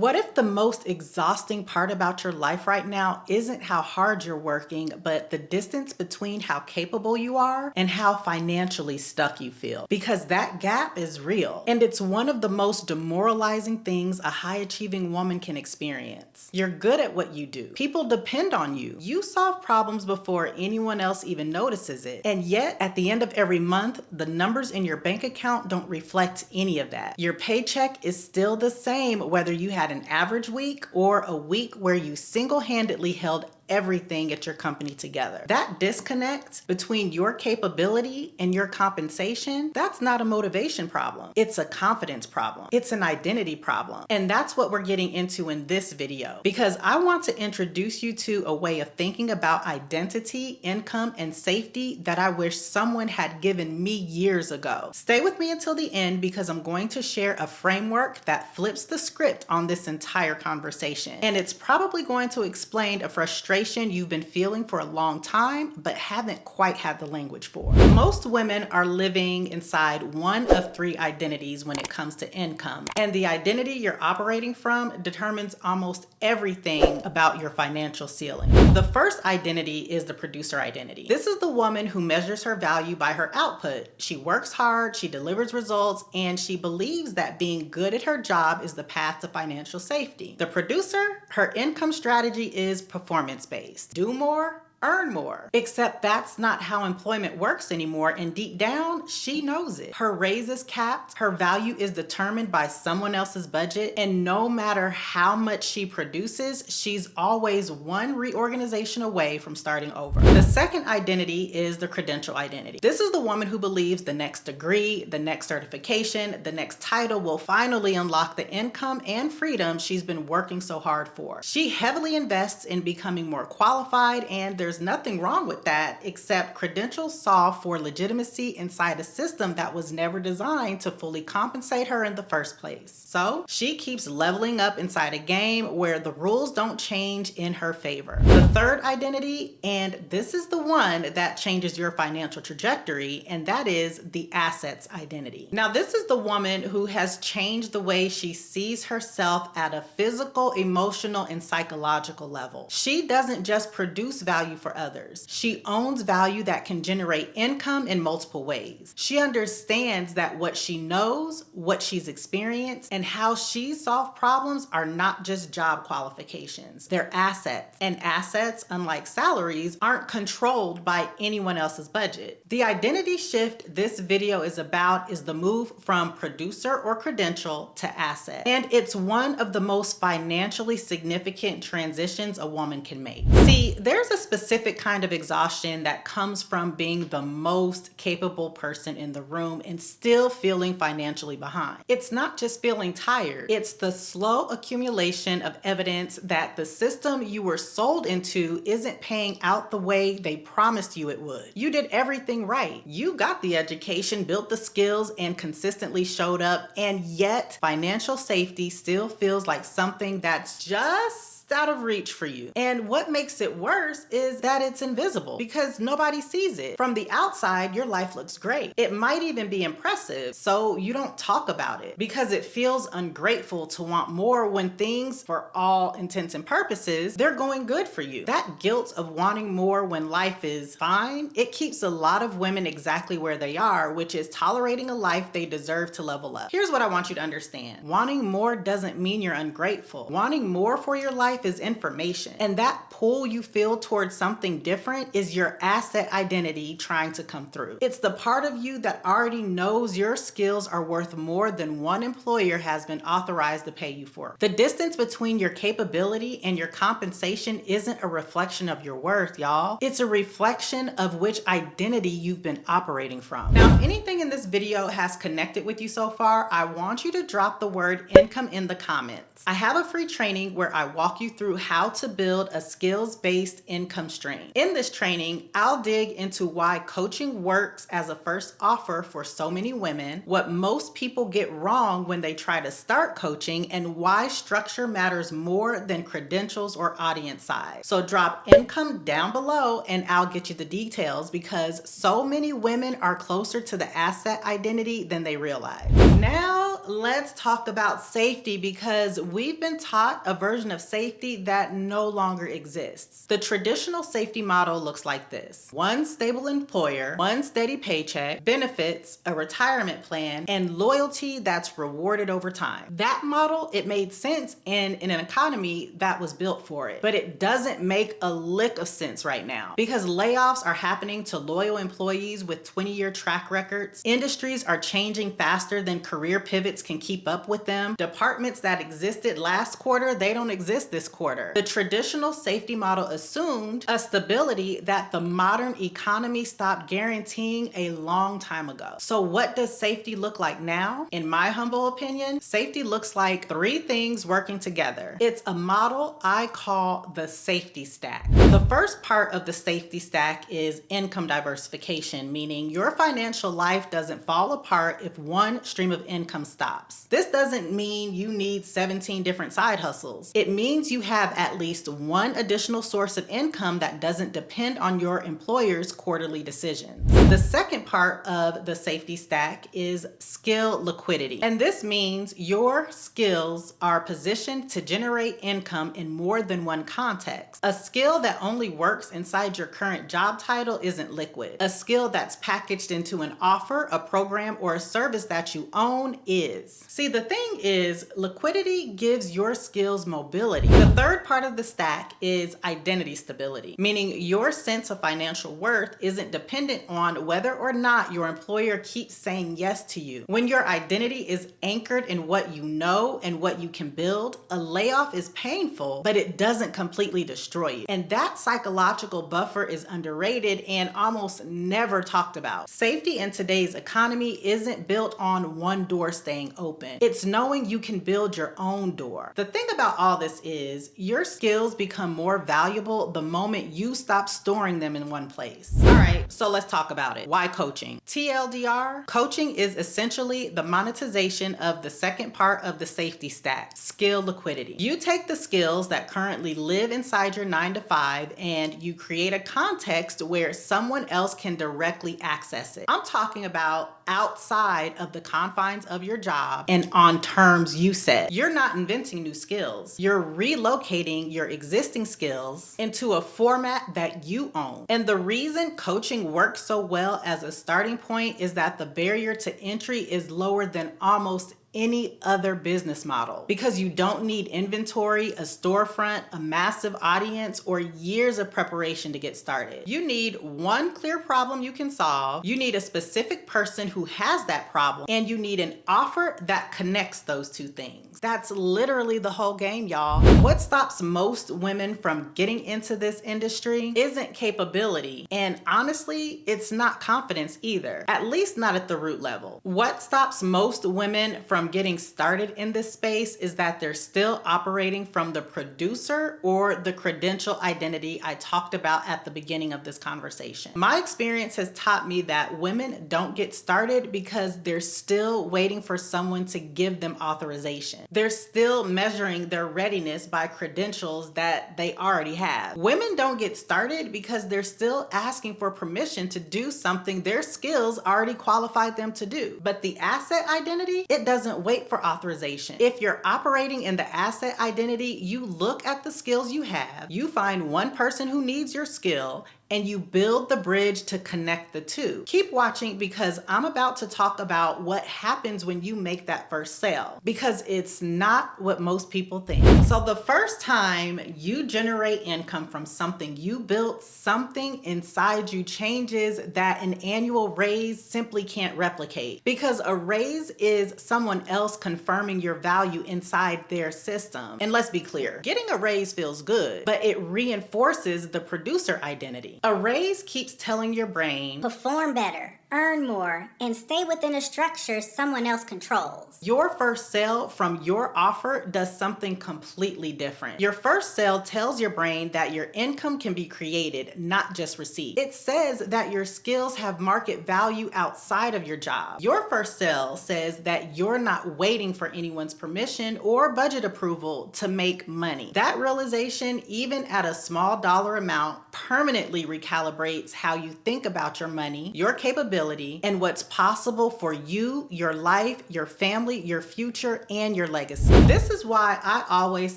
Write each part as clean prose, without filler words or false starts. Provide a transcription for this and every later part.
What if the most exhausting part about your life right now isn't how hard you're working, but the distance between how capable you are and how financially stuck you feel? Because that gap is real, and it's one of the most demoralizing things a high-achieving woman can experience. You're good at what you do. People depend on you. You solve problems before anyone else even notices it. And yet, at the end of every month, the numbers in your bank account don't reflect any of that. Your paycheck is still the same whether you had an average week or a week where you single-handedly held everything at your company together. That disconnect between your capability and your compensation, that's not a motivation problem. It's a confidence problem. It's an identity problem. And that's what we're getting into in this video, because I want to introduce you to a way of thinking about identity, income, and safety that I wish someone had given me years ago. Stay with me until the end, because I'm going to share a framework that flips the script on this entire conversation. And it's probably going to explain a frustration you've been feeling for a long time, but haven't quite had the language for. Most women are living inside one of three identities when it comes to income. And the identity you're operating from determines almost everything about your financial ceiling. The first identity is the producer identity. This is the woman who measures her value by her output. She works hard, she delivers results, and she believes that being good at her job is the path to financial safety. The producer, her income strategy is performance-based. Do more, earn more. Except that's not how employment works anymore, and deep down, she knows it. Her raise is capped, her value is determined by someone else's budget, and no matter how much she produces, she's always one reorganization away from starting over. The second identity is the credential identity. This is the woman who believes the next degree, the next certification, the next title will finally unlock the income and freedom she's been working so hard for. She heavily invests in becoming more qualified, and there's nothing wrong with that, except credentials solve for legitimacy inside a system that was never designed to fully compensate her in the first place. So she keeps leveling up inside a game where the rules don't change in her favor. The third identity, and this is the one that changes your financial trajectory, and that is the assets identity. Now, this is the woman who has changed the way she sees herself at a physical, emotional, and psychological level. She doesn't just produce value for others. She owns value that can generate income in multiple ways. She understands that what she knows, what she's experienced, and how she solved problems are not just job qualifications. They're assets. And assets, unlike salaries, aren't controlled by anyone else's budget. The identity shift this video is about is the move from producer or credential to asset. And it's one of the most financially significant transitions a woman can make. See, there's a specific kind of exhaustion that comes from being the most capable person in the room and still feeling financially behind. It's not just feeling tired, it's the slow accumulation of evidence that the system you were sold into isn't paying out the way they promised you it would. You did everything right. You got the education, built the skills, and consistently showed up, and yet financial safety still feels like something that's just out of reach for you. And what makes it worse is that it's invisible because nobody sees it. From the outside, your life looks great. It might even be impressive, so you don't talk about it because it feels ungrateful to want more when things, for all intents and purposes, they're going good for you. That guilt of wanting more when life is fine, it keeps a lot of women exactly where they are, which is tolerating a life they deserve to level up. Here's what I want you to understand. Wanting more doesn't mean you're ungrateful. Wanting more for your life is information, and that pull you feel towards something different is your asset identity trying to come through. It's the part of you that already knows your skills are worth more than one employer has been authorized to pay you for. The distance between your capability and your compensation isn't a reflection of your worth, y'all. It's a reflection of which identity you've been operating from. Now, if anything in this video has connected with you so far, I want you to drop the word income in the comments. I have a free training where I walk you you through how to build a skills-based income stream. In this training, I'll dig into why coaching works as a first offer for so many women, what most people get wrong when they try to start coaching, and why structure matters more than credentials or audience size. So drop income down below and I'll get you the details, because so many women are closer to the asset identity than they realize. Now let's talk about safety, because we've been taught a version of safety that no longer exists. The traditional safety model looks like this: one stable employer, one steady paycheck, benefits, a retirement plan, and loyalty that's rewarded over time. That model, it made sense in an economy that was built for it, but it doesn't make a lick of sense right now, because layoffs are happening to loyal employees with 20-year track records. Industries are changing faster than career pivots can keep up with them. Departments that existed last quarter, they don't exist this quarter. The traditional safety model assumed a stability that the modern economy stopped guaranteeing a long time ago. So what does safety look like now? In my humble opinion, safety looks like three things working together. It's a model I call the safety stack. The first part of the safety stack is income diversification, meaning your financial life doesn't fall apart if one stream of income stops. This doesn't mean you need 17 different side hustles. It means you have at least one additional source of income that doesn't depend on your employer's quarterly decisions. The second part of the safety stack is skill liquidity. And this means your skills are positioned to generate income in more than one context. A skill that only works inside your current job title isn't liquid. A skill that's packaged into an offer, a program, or a service that you own is. See, the thing is, liquidity gives your skills mobility. The third part of the stack is identity stability, meaning your sense of financial worth isn't dependent on whether or not your employer keeps saying yes to you. When your identity is anchored in what you know and what you can build, a layoff is painful, but it doesn't completely destroy you. And that psychological buffer is underrated and almost never talked about. Safety in today's economy isn't built on one door staying open. It's knowing you can build your own door. The thing about all this is your skills become more valuable the moment you stop storing them in one place. All right, so let's talk about it. Why coaching? TLDR, coaching is essentially the monetization of the second part of the safety stack, skill liquidity. You take the skills that currently live inside your 9-to-5 and you create a context where someone else can directly access it. I'm talking about outside of the confines of your job and on terms you set. You're not inventing new skills. You're relocating your existing skills into a format that you own. And the reason coaching works so well as a starting point is that the barrier to entry is lower than almost any other business model, because you don't need inventory, a storefront, a massive audience, or years of preparation to get started. You need one clear problem you can solve, you need a specific person who has that problem, and you need an offer that connects those two things. That's literally the whole game, y'all. What stops most women from getting into this industry isn't capability, and honestly, it's not confidence either, at least not at the root level. What stops most women from getting started in this space is that they're still operating from the producer or the credential identity I talked about at the beginning of this conversation. My experience has taught me that women don't get started because they're still waiting for someone to give them authorization. They're still measuring their readiness by credentials that they already have. Women don't get started because they're still asking for permission to do something their skills already qualified them to do. But the asset identity, it doesn't wait for authorization. If you're operating in the asset identity, you look at the skills you have, you find one person who needs your skill, and you build the bridge to connect the two. Keep watching, because I'm about to talk about what happens when you make that first sale, because it's not what most people think. So the first time you generate income from something you built, something inside you changes that an annual raise simply can't replicate, because a raise is someone else confirming your value inside their system. And let's be clear, getting a raise feels good, but it reinforces the producer identity. A raise keeps telling your brain, perform better. earn more, and stay within a structure someone else controls. Your first sale from your offer does something completely different. Your first sale tells your brain that your income can be created, not just received. It says that your skills have market value outside of your job. Your first sale says that you're not waiting for anyone's permission or budget approval to make money. That realization, even at a small dollar amount, permanently recalibrates how you think about your money, your capability, and what's possible for you, your life, your family, your future, and your legacy. This is why I always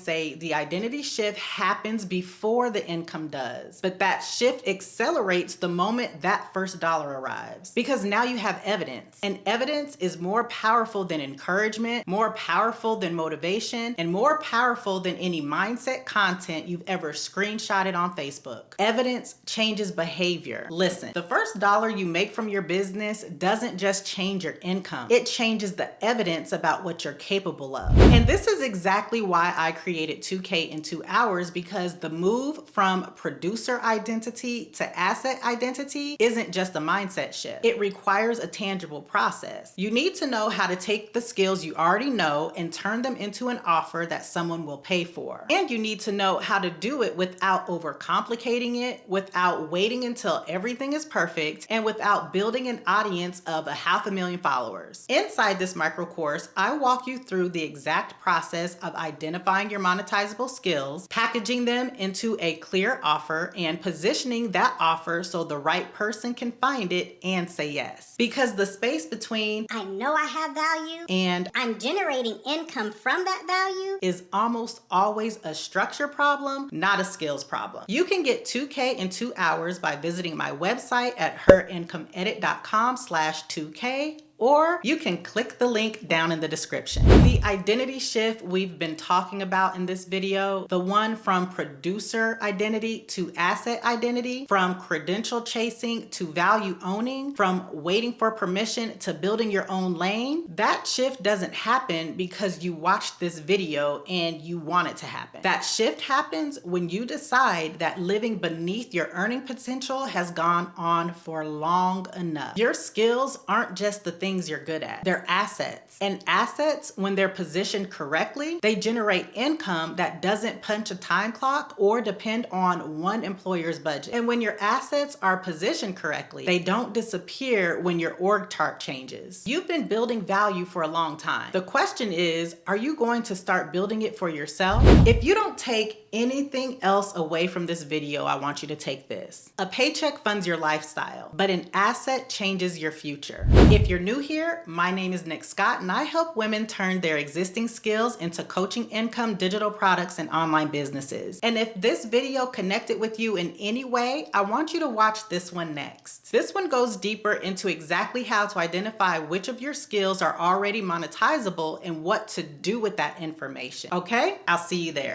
say the identity shift happens before the income does, but that shift accelerates the moment that first dollar arrives, because now you have evidence, and evidence is more powerful than encouragement, more powerful than motivation, and more powerful than any mindset content you've ever screenshotted on Facebook. Evidence changes behavior. Listen, the first dollar you make from your business doesn't just change your income, it changes the evidence about what you're capable of. And this is exactly why I created 2K in 2 hours, because the move from producer identity to asset identity isn't just a mindset shift. It requires a tangible process. You need to know how to take the skills you already know and turn them into an offer that someone will pay for. And you need to know how to do it without overcomplicating it, without waiting until everything is perfect, and without building an audience of 500,000 followers. Inside this micro course, I walk you through the exact process of identifying your monetizable skills, packaging them into a clear offer, and positioning that offer so the right person can find it and say yes. Because the space between I know I have value and I'm generating income from that value is almost always a structure problem, not a skills problem. You can get 2K in 2 hours by visiting my website at herincomeedit.com/2K, or you can click the link down in the description. The identity shift we've been talking about in this video, the one from producer identity to asset identity, from credential chasing to value owning, from waiting for permission to building your own lane, that shift doesn't happen because you watched this video and you want it to happen. That shift happens when you decide that living beneath your earning potential has gone on for long enough. Your skills aren't just the things you're good at, they're assets. And assets, when they're positioned correctly, they generate income that doesn't punch a time clock or depend on one employer's budget. And when your assets are positioned correctly, they don't disappear when your org chart changes. You've been building value for a long time. The question is, are you going to start building it for yourself? If you don't take anything else away from this video, I want you to take this. A paycheck funds your lifestyle, but an asset changes your future. If you're new here, my name is Nick Scott, and I help women turn their existing skills into coaching income, digital products, and online businesses. And if this video connected with you in any way, I want you to watch this one next. This one goes deeper into exactly how to identify which of your skills are already monetizable and what to do with that information. Okay? I'll see you there.